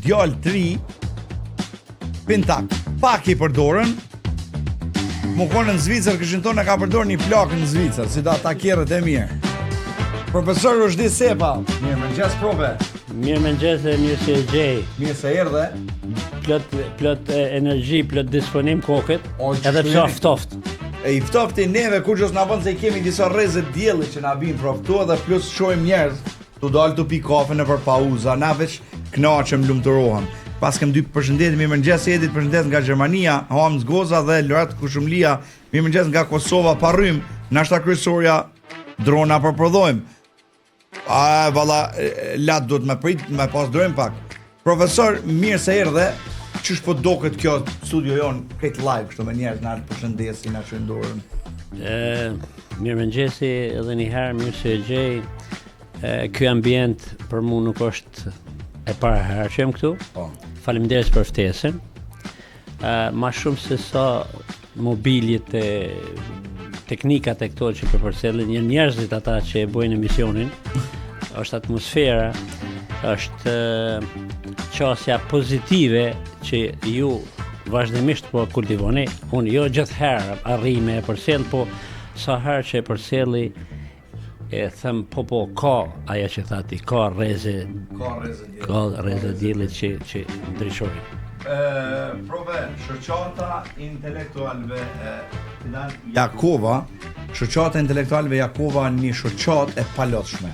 djalë 3 pintak, pak i përdorën. Më konë në Zvicër, këshin tonë ka përdorë një plakë në Zvicër, si da takjerët e mirë. Profesor Rushdi Sepa, mirë mëngjes profe. Mirë mëngjes e mirë se gjej. Mirë se erdhe. Plot energji, plot disponim kokët, edhe pse ftoft. E i ftofti neve kur gjos na vën se kemi disa rrezet dielli që na bin proftu edhe plus shohim njerëz tu dalë tu pi kafe nëpër pauza, na veç kënaqem, lumturohem. Pas kem dy përshëndetje, mirëmëngjes Edit, përshëndet nga Gjermania, Hams Goza dhe Lorat Kushumlia, mirëmëngjes nga Kosova, Parrym, nashta kryesorja drona përprodhojmë. Valla, lat duhet me prit, me pas drojmë pak. Profesor, mirë se erdhe. Qysh po doket kjo studio jon këtë live kështu me njerëz na përshëndesin, na çojnë dorën. Mirëmëngjesi edhe një herë, mirë se gjej. Ky ambient për mua nuk është e para herë që jam këtu. Po. Faleminderit për ftesën. Ma shumë se sa mobiljet e teknikat e këto që përcjellin janë njerëzit ata që e bojnë emisionin. Është atmosfera, është qasja pozitive që ju vazhdimisht po kultivoni. Unë jo gjithherë arri me e përcjell, po sa herë që e përcjelli e them po ka ajo që thati, ka rreze diellit që ndryshojnë. Prove, shoqata intelektualve Jakova, shoqata intelektualve Jakova një shoqat e palotshme.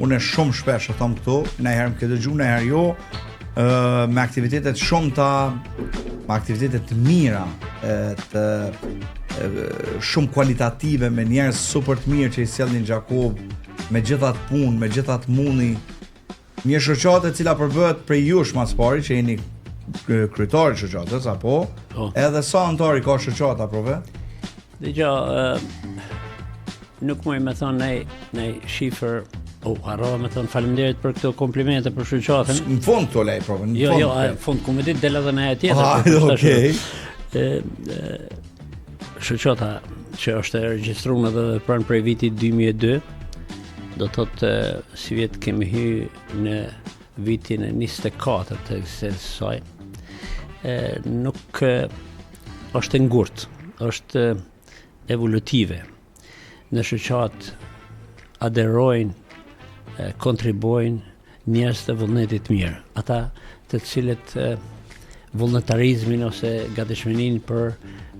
Unë shumë shpesh e thom këtu, ndonjëherë më ke dëgjuar, ndonjëherë jo, me aktivitetet shumëta, me aktivitetet të mira, shumë kualitative, me njerëz super të mirë që i sjellnin Gjakov, me gjithat punë, me gjithat mundi. Një shoqatë e cila përbëhet prej jush mas pari që jeni kryetari i shoqatës apo edhe sa antari ka shoqata prove? Dgjoj, nuk muj me thonë ne shifër. Harrova me thonë faleminderit për këto komplimente për shoqatën. Në fund to lej provën. Jo, në fund ku më ditë del edhe në tjetër. Okej. Shoqata që është e regjistruar edhe pranë prej vitit 2002, do thotë si vjet kemi hyrë në vitin e 24 të ekzistencës së saj. Nuk është e ngurtë, është evolutive. Në shoqat aderojnë, kontribojnë njerëz të vullnetit mirë, ata të cilët vullnetarizmin ose gatishmërinë për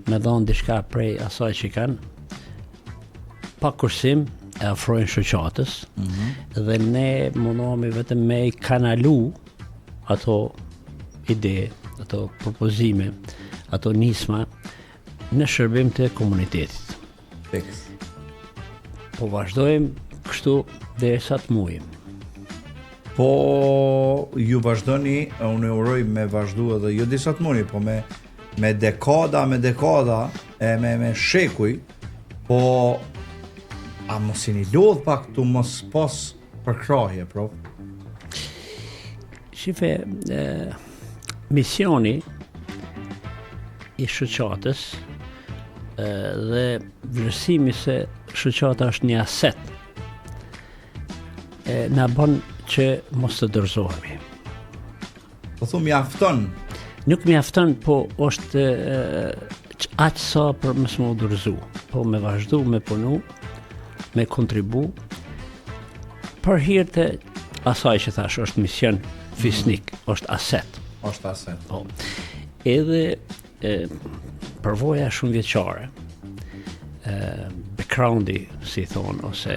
me dhënë diçka prej asaj që kanë, pa kursim e afrojnë shoqatës, dhe ne mundohemi vetëm me i kanalu ato ide, ato propozime, ato nisma në shërbim të komunitetit. Po vazhdojmë kështu derisa të mujim. Po ju vazhdoni, unë e uroj me vazhdu edhe jo disa të mujim, po me dekada, me shekuj, po a mos i një lodh pak të mos pas përkrahje, pro? Shife, misioni i shoqatës dhe vlerësimi se shoqata është një aset na bën që mos të dorëzohemi. Po thu mjafton. Nuk mjafton, po është aq sa për mos më dorëzu, po me vazhdu me punu, me kontribu për hir të asaj që thash është mision fisnik, është aset. Është aset. Po. Edhe përvoja shumë vjeçare, backgroundi, si thonë, ose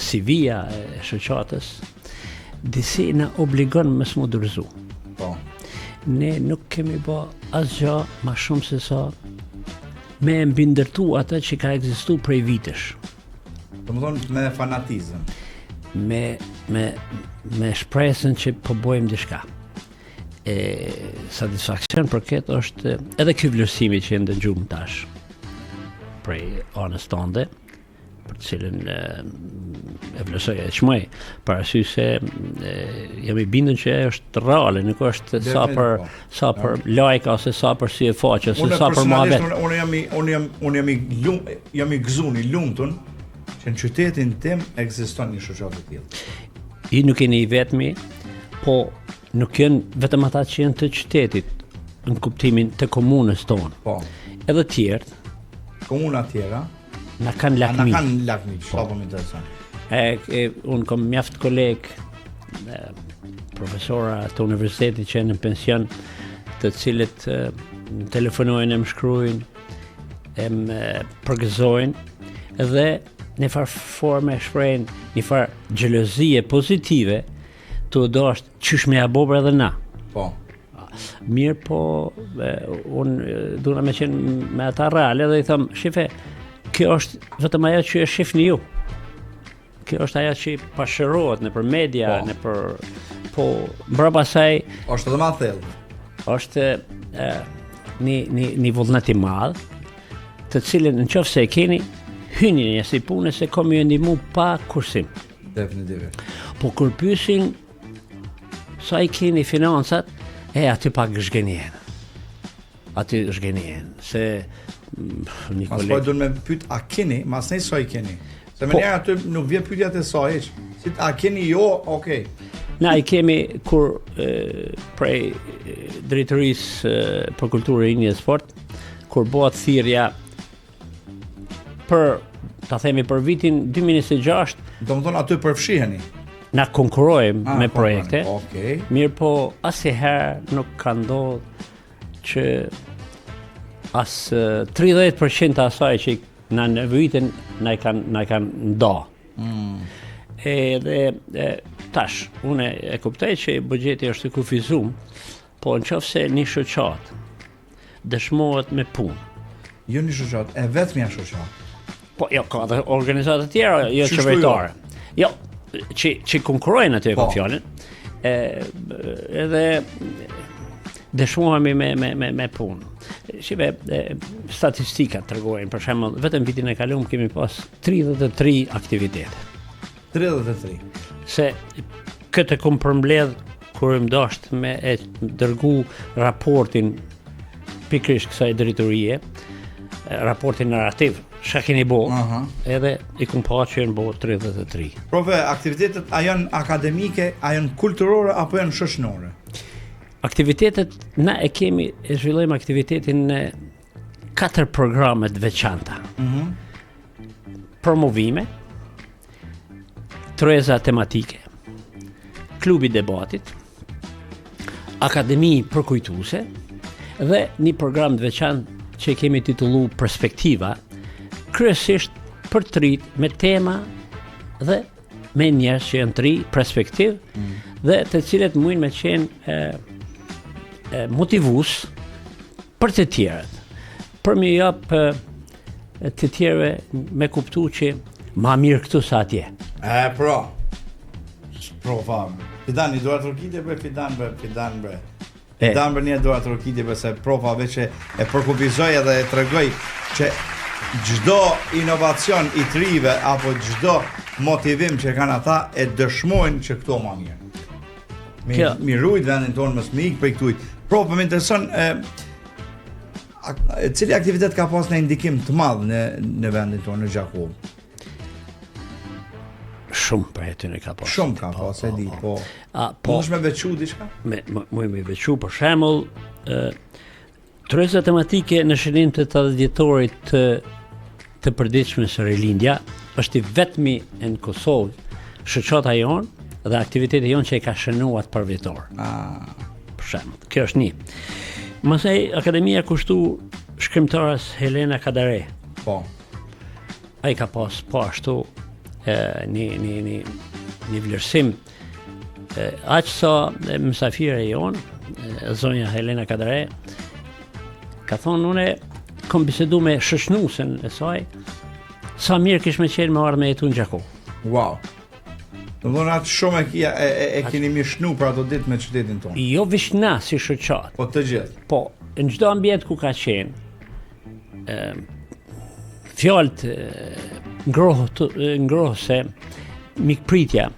CV-ja e shoqatës, disi na obligon me s'mu dorëzu. Po. Ne nuk kemi bë asgjë më shumë se sa me mbindërtu atë që ka ekzistuar prej vitesh. Domethënë me fanatizëm. Me shpresën që po bëjmë diçka. Satisfaksion për këtë është edhe ky vlerësimi që ndëgjum tash prej anës tënde, për të cilën e vlerësoj e çmoj, parasysh se jam i bindur që është reale, nuk është sa për like ose sa për si e faqe ose sa për mohabet. Unë jam i gëzuar, i lumtur që në qytetin tim ekziston një shoqatë e tillë. I nuk jeni i vetmi, po nuk janë vetëm ata që janë të qytetit, në kuptimin të komunës tonë. Po. Edhe tjerë, Komuna tjera, na kanë na lakmi. kanë lakmi, çfarë po më intereson. Unë kom mjaft kolegë, profesora të universitetit që janë në pension, të cilët më telefonojnë, më shkruajnë, më përgëzojnë dhe në farë forme shprehin një farë xhelozie pozitive të dosht qysh me abobra edhe na. Po. Mirë po, unë duna me qenë me ata reale dhe i thëmë, shife, kjo është vetëm ajo që e shifni ju. Kjo është ajo që pashërohet në për media, Po. në për... Po, mbrapa saj, Është edhe më thellë. është një vullnet i madh, të cilin në qoftë se e keni, hyni një si punë se kom ju ndihmu pa kursim. Definitivisht. Po kur pyesin sa i keni financat, aty pak zhgenien. Aty zhgenien, se një Mas po koleg... duhet me pyet a keni, mas ne sa i keni. Se më Po. njerë aty nuk vjen pyetja te sa hiç. Si a keni jo, okay. Na i kemi kur prej drejtërisë për kulturë e rinj e sport, kur bëhet thirrja për, ta themi për vitin 2026, Domethënë aty përfshiheni. na konkurrojmë me po, projekte. Okej. Mirë po, asnjëherë nuk ka ndodhur që as 30% asaj që na nevojitin na i kanë ndo. Edhe tash, unë e kuptoj që buxheti është i kufizuar, po nëse një shoqat dëshmohet me punë. Jo një shoqat, e vetmja shoqat. Po jo, ka dhe organizata të tjera, jo Qysh qeveritare. Jo, që konkurrojnë aty e Po. kam fjalën. Edhe dëshmohemi me punë. Shive, statistikat tregojnë, për shembull, vetëm vitin e kaluar kemi pas 33 aktivitete. 33. Se këtë kom përmbledh kur më dasht me e dërgu raportin pikërisht kësaj drejtorie, raportin narrativ, çka keni bo, Aha. edhe i kom pa që janë bo 33. Profe, aktivitetet a janë akademike, a janë kulturore apo janë shoqënore? Aktivitetet, na e kemi, e zhvillojmë aktivitetin në 4 programe të veçanta. Promovime, treza tematike, klubi debatit, akademi përkujtuese dhe një program të veçantë që kemi titullu Perspektiva, kryesisht për të rit me tema dhe me njerëz që janë të ri, perspektiv, dhe të cilët mujnë me qenë motivues për të tjerët, për më jap të tjerëve me kuptu që ma mirë këtu sa atje. Pro. Pro fam. Fidan një dorat rokitje bre, fidan bre. Fidan bre një dorat rokitje bre, se profa veç e përkupizoj edhe e tregoj që çdo inovacion i trive apo çdo motivim që kanë ata e dëshmojnë që këto ma mirë. Mi rujt vendin tonë mos më ik prej këtuj. Pro, më intereson cili aktivitet ka pas në ndikim të madh në vendin tonë në Gjakov? Shumë për aty në ka pas. Shumë ka pas, e di, po. Po, Mund me veçu diçka? me veçu për shembull, treza tematike në shënim të 80 dhjetorit të përditshme së rilindja është i vetmi në Kosovë shoqata jonë dhe aktiviteti jonë që e ka shënuar për vjetor. Për shembull, kjo është një. Mësej akademia kushtu shkrimtares Helena Kadare. Po. Ai ka pas po ashtu një vlerësim aq sa mysafire jonë, zonja Helena Kadare, ka thonë une kom bisedu me shoqnuesen e saj, sa mirë kish me qenë me ardhë me jetu në Gjakov. Wow. Do thonë atë shumë e keni mishnu për ato ditë me qytetin tonë. Jo vishna si shoqat. Po të gjithë. Po, në çdo ambient ku ka qenë, fjalët ngrohse, mikpritja.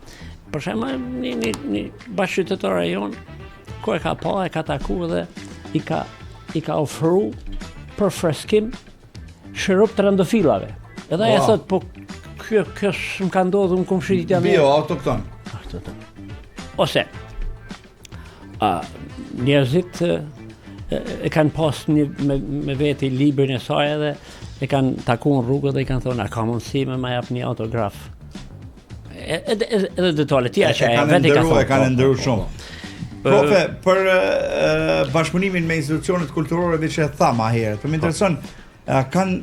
Për shembull, një bashkëqytetar jon, ku e ka pa, e ka taku dhe i ka ofru për freskim shërup të randofilave. Edhe ai thot, po kjo s'm ka ndodhur, më kom shitja me Bio autokton. Ose Njerëzit e kanë pas me veti librin e saj edhe e kanë takuar në rrugë dhe i kanë thonë, a ka mundësi me ma jap një autograf? Edhe detale tjera që vetë ka thonë. E kanë ndëruar shumë. Profe, për bashkëpunimin me institucionet kulturore që e tha ma herët, për më intereson, kanë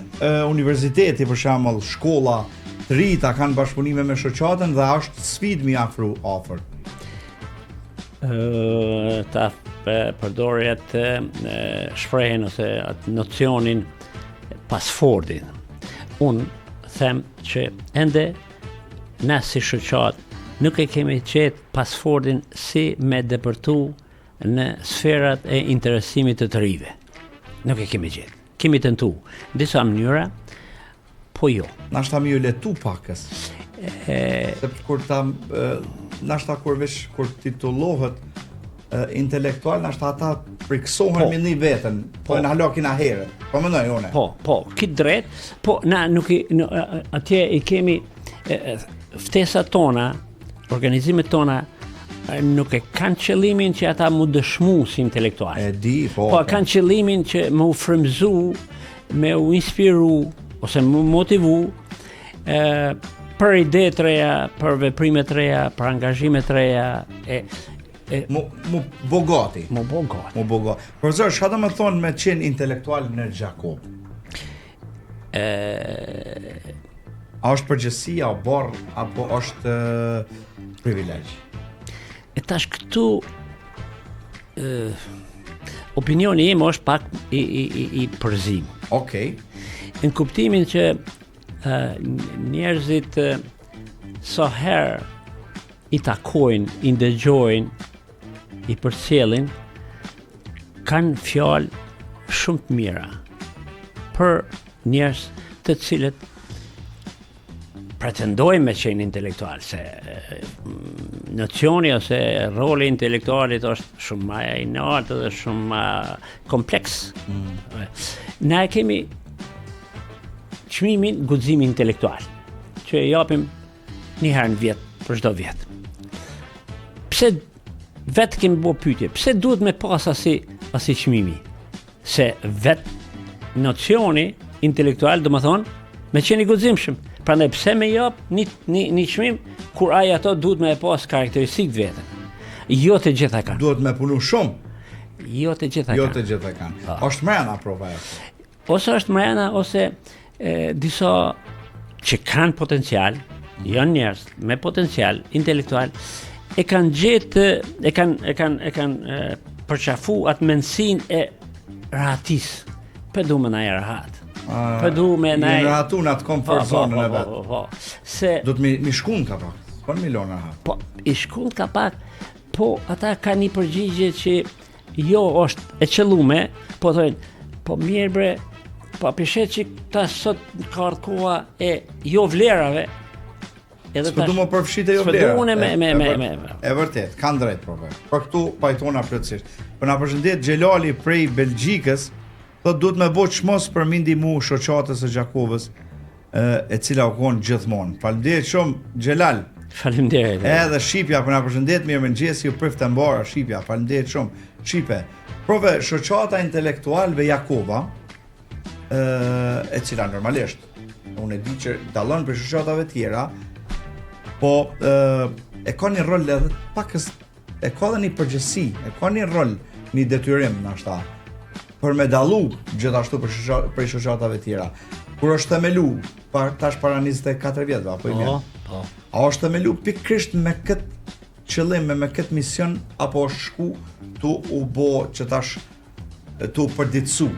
universiteti, për shembull, shkolla të rita kanë bashkëpunime me shoqatën dhe është sfidë mi afru afër. Ta përdori atë shprehjen ose atë nocionin pasfordin. Unë them që ende ne si shoqat nuk e kemi qetë pasfordin si me depërtu në sferat e interesimit të rive. Nuk e kemi qetë. Kemi tentu disa mënyra, po jo. Nashta mi ju letu pakës. Sepse kur kur titullohet intelektual, nashta ata friksohen me një veten, po në halokin a herë. Po mendoj unë. Po, këtë drejt, po na nuk atje i kemi ftesat tona, organizimet tona nuk e kanë qëllimin që ata mu dëshmu si intelektual. E di, po. Po kanë qëllimin që me u frymëzu, me u inspiru ose me u motivu për ide të reja, për veprime të reja, për angazhime të reja, mu bogati. Mu bogati. Profesor, çka do të thonë me qenë intelektual në Gjakob? A është përgjësi, a borë, apo është privilegj? E tash këtu opinioni im është pak i përzim. Okej. Në kuptimin që njerëzit sa herë i takojnë, i ndëgjojnë, i përcjellin, kanë fjalë shumë të mira për njerëz të cilët pretendojnë me qenë intelektual, se nocioni ose roli intelektualit është shumë ma i nartë dhe shumë ma kompleks. Ne kemi çmimin guximi intelektual, që e japim një herë në vjet, për çdo vjet. Pse vetë kemi bo pyetje, pse duhet me pas asi çmimi? Se vetë nocioni intelektual, do më thonë, me qenë i guximshëm. Prandaj pse me jap një çmim kur ai ato duhet me pas karakteristikë vetën. Jo të gjitha kanë. Duhet me punu shumë. Jo të gjitha kanë. Është mrena prova. Ose është mrena ose disa që kanë potencial, janë njerëz me potencial intelektual, e kanë gjetë, e kanë përqafu atë mendsinë e rahatisë. Për du me na e rahat. Për du me na e rahatu në atë comfort zonën e vetë. Se do të mi shkun ka pak. Po në milon rahat. Po, i shkun ka pak, po ata ka një përgjigje që jo është e qëllume, po thojnë, po mirë bre, po pishet që ta sot ka ardhur koha e jo vlerave. Edhe tash. Du më përfshite jo vlera. Me. E vërtet, kanë drejt prove. Por këtu pajtona plotësisht. Po na përshëndet Xhelali prej Belgjikës, thotë duhet me bëj çmos për mi ndihmu shoqatës së Gjakovës, e cila u kon gjithmonë. Faleminderit shumë Xhelal. Faleminderit. Edhe Shqipja po na përshëndet, mirëmëngjes, ju priftë mbara Shqipja. Faleminderit shumë. Shqipe. Prove shoqata intelektualve Jakova, e cila normalisht unë e di që dallon për shoqatave tjera, po e ka një rol edhe pakës, e ka dhe një përgjësi, e ka një rol, një detyrim nashta për me dallu gjithashtu për shoqatave tjera. Kur është themelu tash para 24 vjetëve apo i vjen. Po. A është themelu pikërisht me këtë qëllim, me këtë mision, apo është shku tu u bo që tash tu përditësu?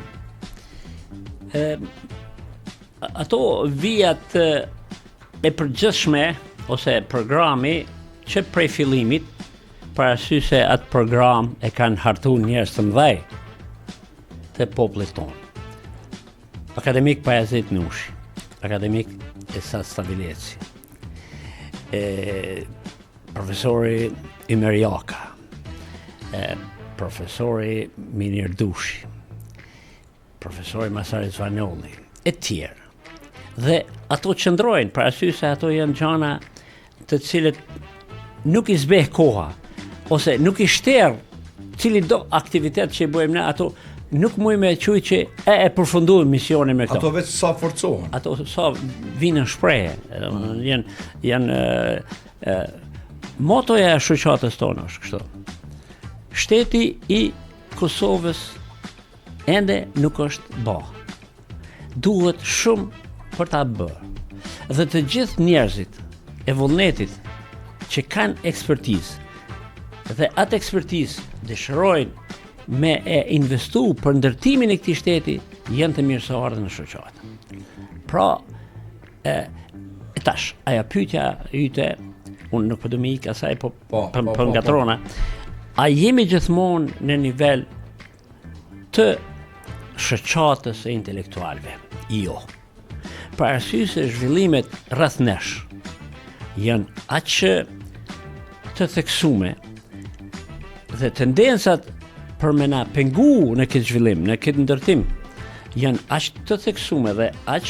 Ato vijat e përgjithshme ose programi që prej fillimit, për arsye se atë program e kanë hartuar njerëz të mëdhej të popullit tonë. Akademik Pajazit Nushi, akademik Esat Stavileci, profesori Ymer Jaka, profesori Minir Dushi, profesori Masari Zvanolli, e tjerë. Dhe ato qëndrojnë, për arsye se ato janë gjana të cilët nuk i zbeh koha, ose nuk i shterë cili do aktivitet që i bëjmë ne, ato nuk mujmë me quaj që e përfundojmë misionin me këto. Ato veç sa forcohen. Ato sa vinë në shprehje. Janë motoja e shoqatës tonë është kështu. Shteti i Kosovës ende nuk është bë. Duhet shumë për ta bërë. Dhe të gjithë njerëzit e vullnetit që kanë ekspertizë dhe atë ekspertizë dëshirojnë me e investu për ndërtimin e këtij shteti, janë të mirësoardhë në shoqatë. Pra, tash, aja pyetja yte, unë nuk po do më ik asaj, po ngatrona. A jemi gjithmonë në nivel të shoqatës e intelektualëve? Jo. Për arsye se zhvillimet rreth nesh janë aq të theksume dhe tendencat për me na pengu në këtë zhvillim, në këtë ndërtim, janë aq të theksume dhe aq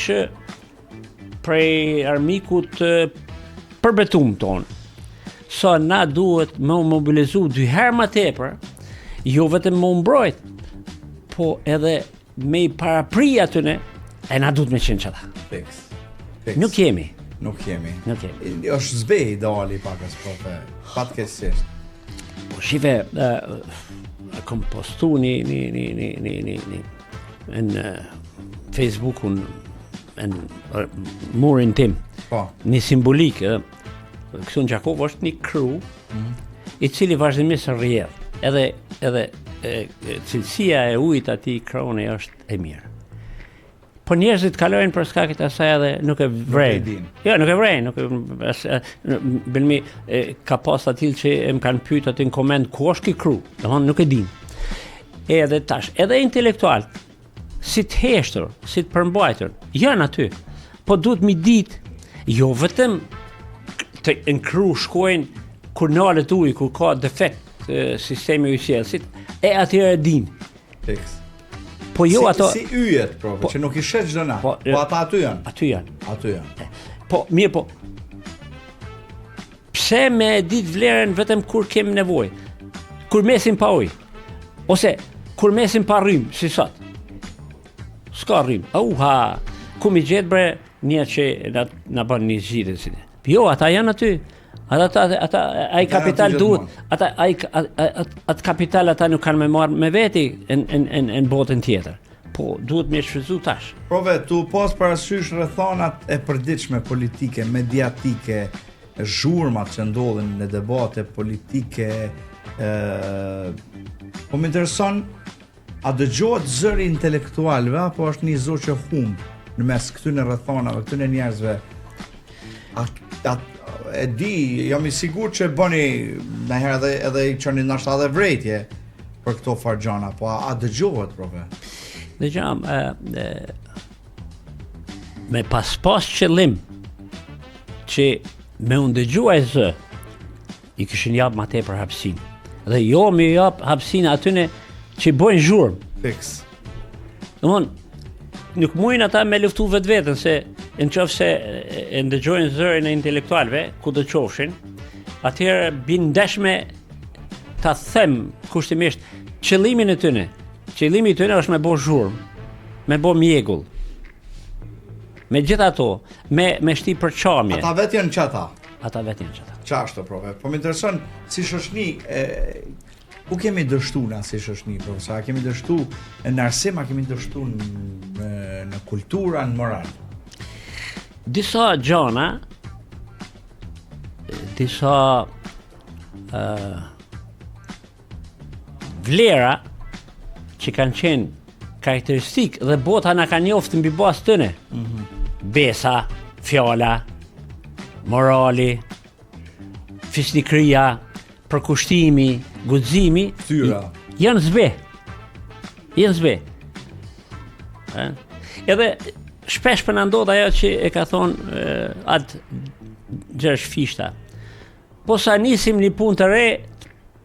prej armikut përbetum ton, sa na duhet më mobilizu 2 herë më tepër, jo vetëm më mbrojt, po edhe me i parapri atyne, e na duhet me qenë qëta. Fiks. Nuk jemi. Është zbe ideali pakas, patkeqësisht. Po shive, kom postu në Facebookun në murin tim. Një simbolik, këtu në Gjakov është një kru, i cili vazhdimisht rrjedh. Edhe cilësia e ujit atij krone është e mirë. Po njerëzit kalojnë për shkak të asaj edhe nuk e vrejnë. Jo, nuk e vrejnë, bëlmi ka pas atil që më kanë pyet aty në koment ku është ky kru, domthonë nuk e din. Edhe tash, edhe intelektual, si të heshtur, si të përmbajtur, janë aty. Po duhet mi ditë, jo vetëm të në kru shkojnë kur nalet ujë, kur ka defekt sistemi ujësielësit, e atyre e din. Fiks. Po jo ato si yjet, që nuk i shet çdo natë. Po ata aty janë. Aty janë. Po mirë, po pse me ditë vlerën vetëm kur kem nevojë? Kur mesim pa ujë. Ose kur mesim pa rrym, si sot. S'ka rrym. Ku mi gjet bre një që na bën një zgjidhje si. Jo, ata janë aty. Ata ai kapital duhet, atë kapital ata nuk kanë me marrë me veti në botën tjetër. Po duhet me shfrytzu tash. Prove, tu pas parasysh rrethonat e përditshme politike, mediatike, zhurmat që ndodhin në debate politike, po më intereson, a dëgjohet zëri intelektualëve apo është një zot që humb në mes këtyre rrethonave, këtyre njerëzve? E di, jam i sigurt që bëni ndonjëherë edhe i çoni ndoshta edhe vrejtje për këto fargjana, po a dëgjohet prove? Dëgjom, me pas qëllim që me unë dëgjuaj zë, i kishin jap më tepër hapësinë. Dhe jo me jap hapësinë atyne që bojnë zhurmë. Fiks. Domthonë, nuk mujnë ata me luftu vetveten se nëse e ndëgjojnë zërin e intelektualëve, ku do qofshin, atëherë bin ndeshme ta them kushtimisht qëllimin e tyre. Qëllimi i tyre është me bë zhurmë, me bë mjegull. Me gjithë ato, me shti përçamje. Ata vetë janë çata. Ata vetë janë çata. Çashto prove. Po më intereson si shoqni, ku kemi dështu na si shoqni, profesor? A kemi dështu në arsim, a kemi dështu në kulturë, në moral? Disa gjana, disa vlera që kanë qenë karakteristik dhe bota na kanë njoftë mbi bazë tyre. Besa, fjala, morali, fisnikëria, përkushtimi, guximi, janë zbe. Edhe shpesh për në ndodh ajo që e ka thonë atë Gjergj Fishta. Po sa nisim një punë të re,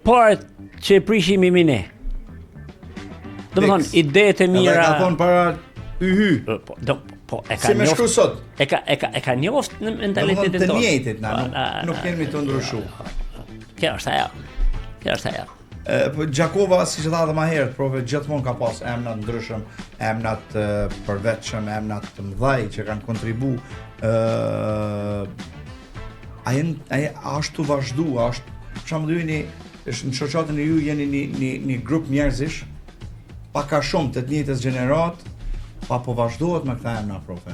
parët që e prishim imi ne. Do më thonë, ideët e mira... Edhe ka thonë para yhy. Po, e ka si me shkru sot. E ka njoft në mentalitetin tonë. Të njëjtit, nuk kemi të ndryshu. Kjo është ajo. Po Gjakova, siç e tha edhe më herët, profe gjithmonë ka pas emra të ndryshëm, emra të përvetshëm, emra të mëdhej që kanë kontribu. Ai ashtu vazhdu, është për shembull në shoqatën e ju jeni një grup njerëzish pa ka shumë të njëjtës gjenerat, pa po vazhdohet me këta emra, profe.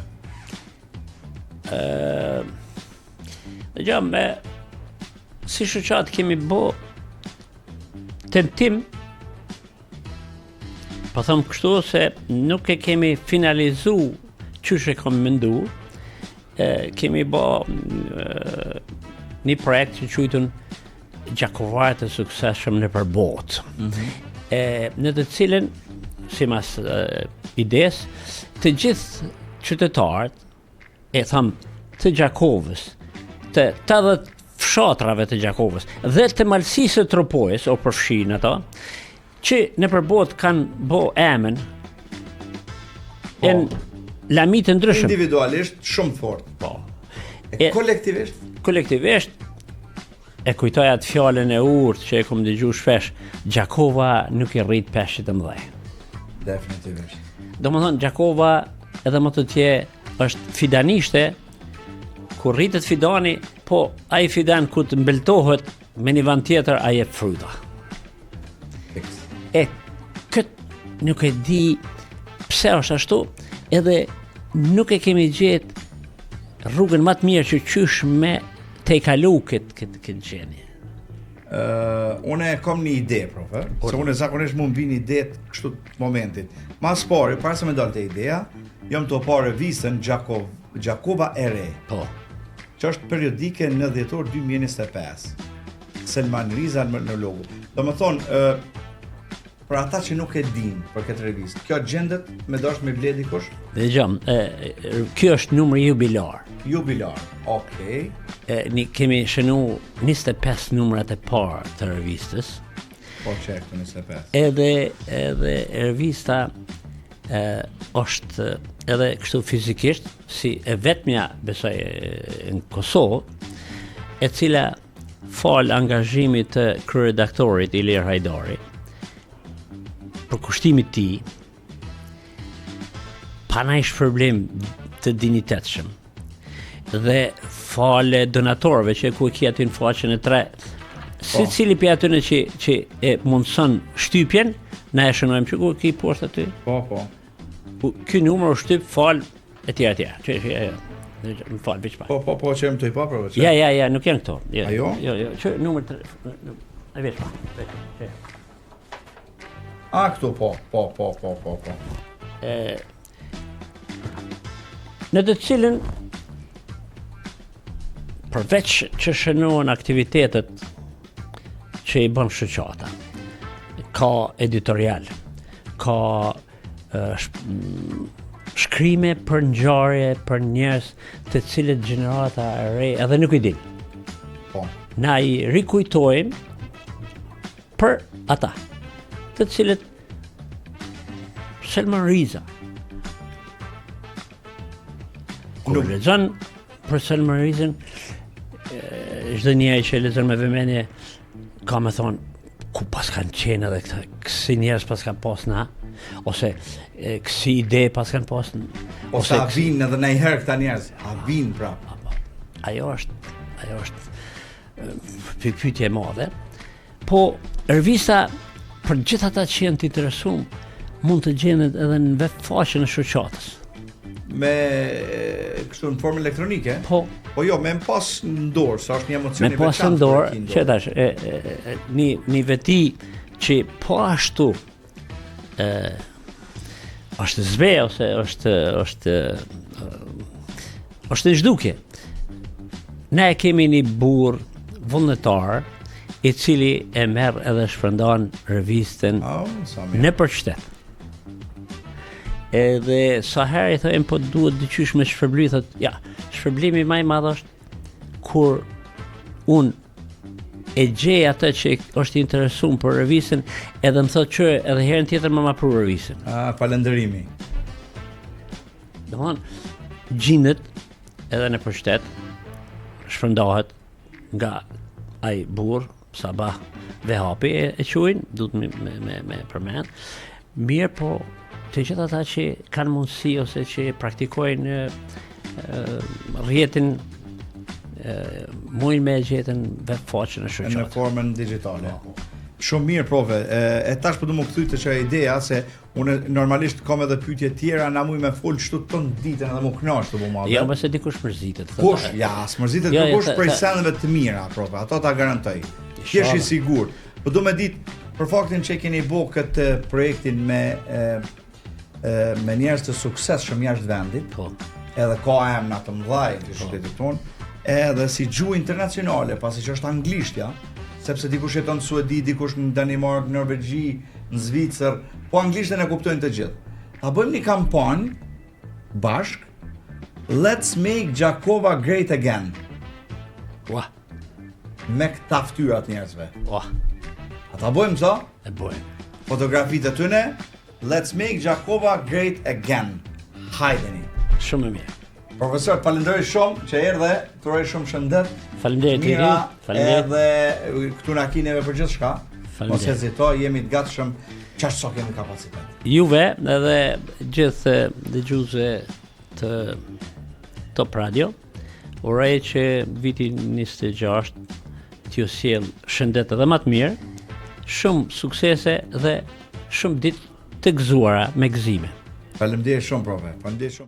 Dëgjom, si shoqat kemi bo tentim, po them kështu se nuk e kemi finalizu qysh e kam mendu, kemi bo një projekt që quajtur Gjakovarët e suksesshëm nëpër botë. Në të cilën, sipas ides, të gjithë qytetarët e tham të Gjakovës, të 80 fshatrave të Gjakovës dhe të malësisë të Tropojës, o përfshin ato, që nëpër botë kanë bo emën në lami të ndryshëm. Individualisht shumë fort. Po. Kolektivisht? Kolektivisht, e kujtoj atë fjalën e urtë që e kom dëgju shpesh, Gjakova nuk i rrit peshqit të mëdhej. Definitivisht. Domethënë Gjakova edhe më të tje është fidanishte, kur rritet fidani, po ai fidan ku të mbeltohet me një vend tjetër ai jep fryta. Kët nuk e di pse është ashtu, edhe nuk e kemi gjetë rrugën më të mirë që qysh me te i kalu këtë gjeni. Une kam një ide, profe, se une zakonisht mu m'vin ide kështu të momentit. Mas pari, para se me dalë të ideja, jam të pa revistën Gjakova e Re. Po. Që është periodike në dhjetor 2025. Selman Riza në logo. Do më thonë, për ata që nuk e din për këtë revistë, kjo gjendet me dash me ble dikush? Dhe gjam, kjo është numri jubilar. Jubilar, okej. Kemi shënu 25 numrat e parë të revistës. Po qekë 25. Edhe revista është edhe kështu fizikisht, si e vetmja besoj në Kosovë, e cila fal angazhimit të kryeredaktorit Ilir Hajdari, për kushtimit ti, pa na ish problem të dinitetshëm. Dhe fale donatorëve që ku e kia aty në faqen e 3, si cili për atyne që e mundëson shtypjen, na e shënojmë që ku ki poshtë aty. Po. Ky numër është shtyp fal e tjera. Më fal veç pa. Po, që jam të i pa për veç. Ja, nuk janë këto. Ajo? Jo, që numër 3. E veç pa. A, këtu, po. Në të cilën përveç që shënohen aktivitetet që i bën shoqata, ka editorial, ka shkrime për ngjarje për njerëz të cilët gjenerata e re edhe nuk i din. Po. Na i rikujtojmë për ata, të cilët Selman Riza. Kur lexon për Selman Rizën, çdo njeri që lexon me vëmendje ka me thonë ku pas kanë qenë edhe këta, kësi njerëz pas kanë pas na, ose kësi ide pas kanë pas, ose a vinë edhe najherë këta njerëz, a vinë prapë. Ajo është pyetje e madhe. Po revista për gjithë ata që janë të interesuar mund të gjendet edhe në web faqen e shoqatës. Me kështu në formë elektronike? Po. Po jo, me më pas në dorë, sa është një emocion i veçantë. Me pas në dorë, që tash, një veti që po ashtu është zbe ose është në zhdukje. Ne kemi një burr vullnetar i cili e merr edhe shpërndan revistën në për qytet. Edhe sa herë i thojmë po duhet dyqysh me shpërblim, thot, ja, shpërblimi më i madh është kur unë e gjej atë që është interesuar për revistën, edhe më thotë që edhe herën tjetër më pru revistën. Falënderimi. Domthonë gjendet edhe në qytet, shpërndahet nga ai burr Sabah Vehapi e quajnë, duhet me përmend. Mirë, po të gjithë ata që kanë mundësi ose që praktikojnë rrjetin mujnë me gjetën web faqen e shoqatit. Në formën digjitale. Shumë mirë, profe. E tash po do më kthy të çaj ideja se unë normalisht kam edhe pyetje tjera, na muj me fol çtu ton ditën edhe më kënaq të bëj. Jo, mëse dikush mërzitet. Kush? Ja, s'mërzitet kush prej sendeve të mira, profe. Ato ta garantoj. Jesh i sigurt. Po do më ditë për faktin që keni bë këtë projektin me njerëz të suksesshëm jashtë vendit. Po. Edhe ka emra të mëdha në qytetin tonë, edhe si gjuhë internacionale, pasi që është anglishtja, sepse dikush jeton në Suedi, dikush në Danimark, në Norvegji, në Zvicër, po anglishtën e kuptojnë të gjithë. Ta bëjmë një kampanjë bashk, Let's make Gjakova great again. Ua. Me këta ftyrat njerëzve. Ua. A ta bëjmë sa? E bëjmë. Fotografitë e tyne, Let's make Gjakova great again. Hajdeni. Shumë e mirë. Profesor, falenderoj shumë që erdhe, të uroj shumë shëndet. Faleminderit Mira, faleminderit. edhe këtu na keni neve për gjithçka. Mos Faleminderit. hezito, jemi të gatshëm çfarë sa kemi kapacitet. Juve edhe gjithë dëgjuesve të Top Radio, uroj që viti 26 t'ju sjell shëndet edhe më të mirë, shumë suksese dhe shumë ditë të gëzuara me gëzime. Faleminderit shumë, profe. Faleminderit shumë.